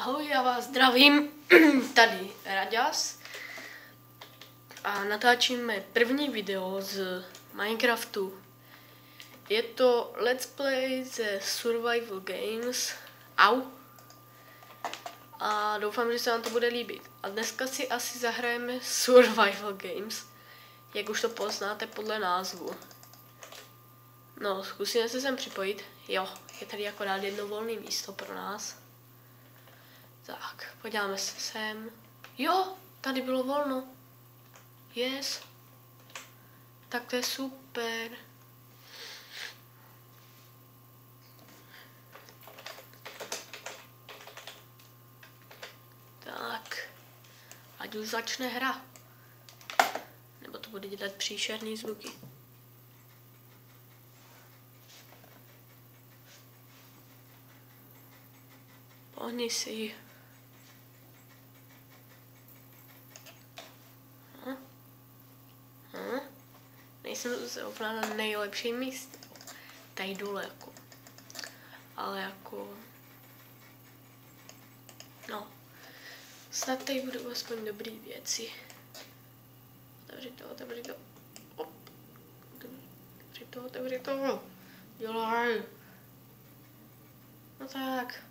Ahoj, já vás zdravím, tady Raďas a natáčíme první video z Minecraftu. Je to let's play ze Survival Games, a doufám, že se vám to bude líbit. A dneska si asi zahrajeme Survival Games, jak už to poznáte podle názvu. No, zkusíme se sem připojit. Jo, je tady akorát jedno volné místo pro nás. Tak, podíváme se sem. Jo, tady bylo volno. Yes. Tak to je super. Tak, ať už začne hra. Nebo to bude dělat příšerný zvuky. Pohni si. Nejsem zrovna na nejlepším místě. Tady dole jako. Ale jako... No. Snad tady budou aspoň dobrý věci. Otevři to. Op. Otevři to. Dělaj. No tak.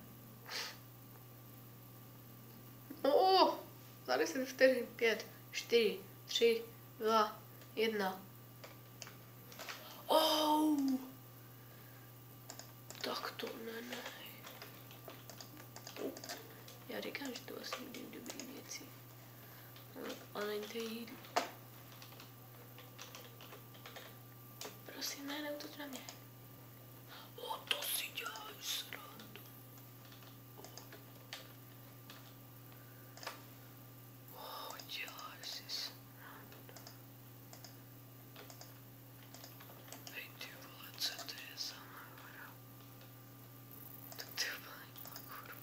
Za 10 vteřin. 5, 4, 3, 2, 1. Tak to ne. Já říkám, že to vlastně budou dobrý věci. Ale není to jídlo. Prosím, ne, neutoč na mě. To si děláš srandu. Děláš si srandu. Hej ty vole, co to je za hra? Tak ty vole, kurva.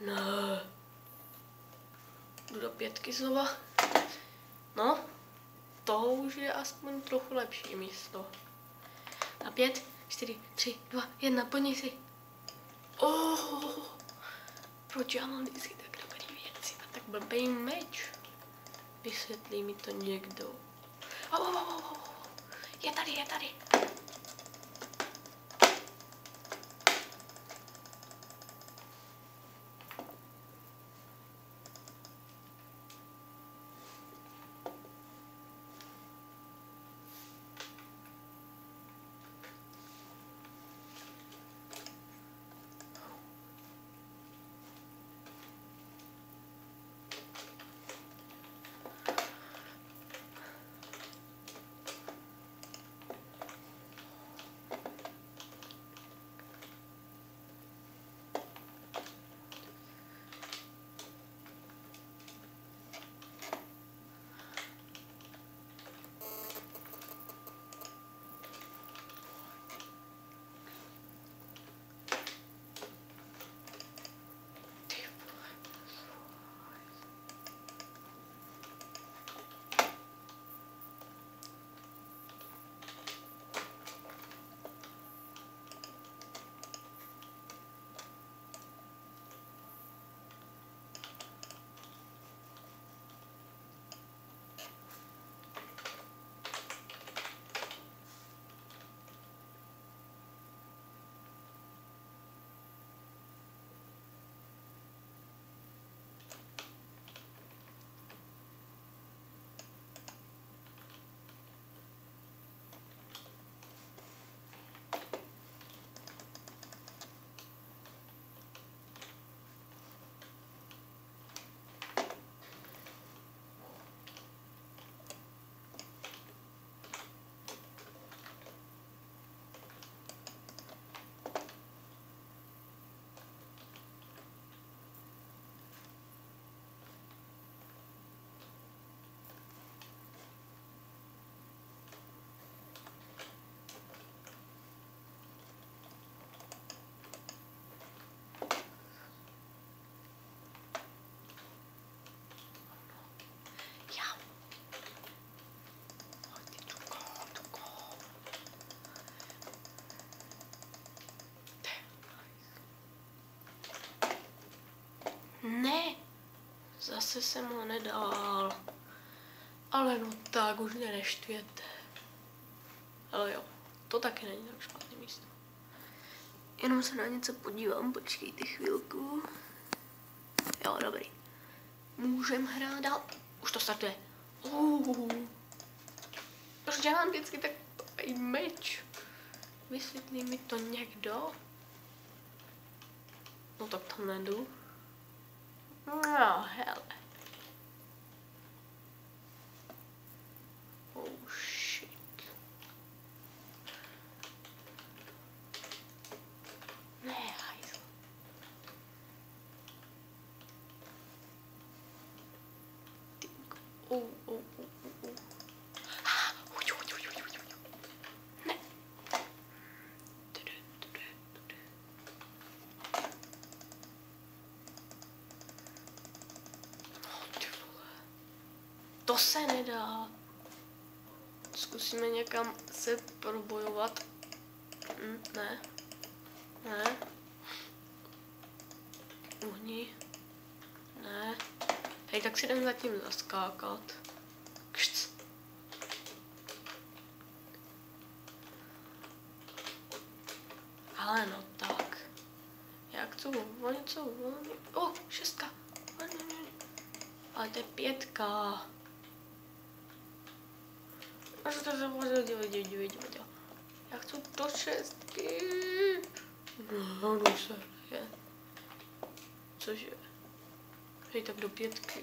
No. Jdu do 5 znova. No, to už je aspoň trochu lepší místo. Na 5, 4, 3, 2, 1, podni si. Proč já mám vždycky tak dobrý věci a tak blbý meč? Vysvětlí mi to někdo. Je tady. Zase jsem ho nedal. Ale no tak, už mě neštvěte. Ale jo, to taky není tak špatný místo. Jenom se na něco podívám, počkejte chvilku. Jo, dobrý. Můžem hrát dál. Už to startuje. Proč dělám vždycky takový meč? Vysvětlí mi to někdo? No tak tam nejdu. No, hele. Oh shit. Ne, hajzl. Ne. To se nedá. Zkusíme někam se probojovat. Ne. Ne. Uhni. Ne. Hej, tak si jdem zatím zaskákat. Kšc. Ale no tak. Jak to něco volně. O, 6. Ale to je 5. Já chci do 6. No, se je. Cože? Hej, tak do 5.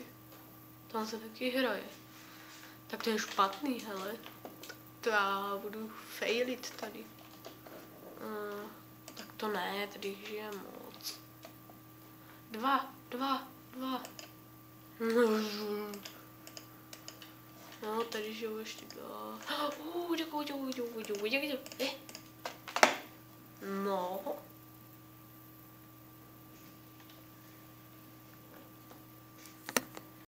Tam se taky hraje. Tak to je špatný, hele. To já budu failit tady. Tak to ne, tady žije moc. 2. No, tady žijou ještě 2. Děkuji.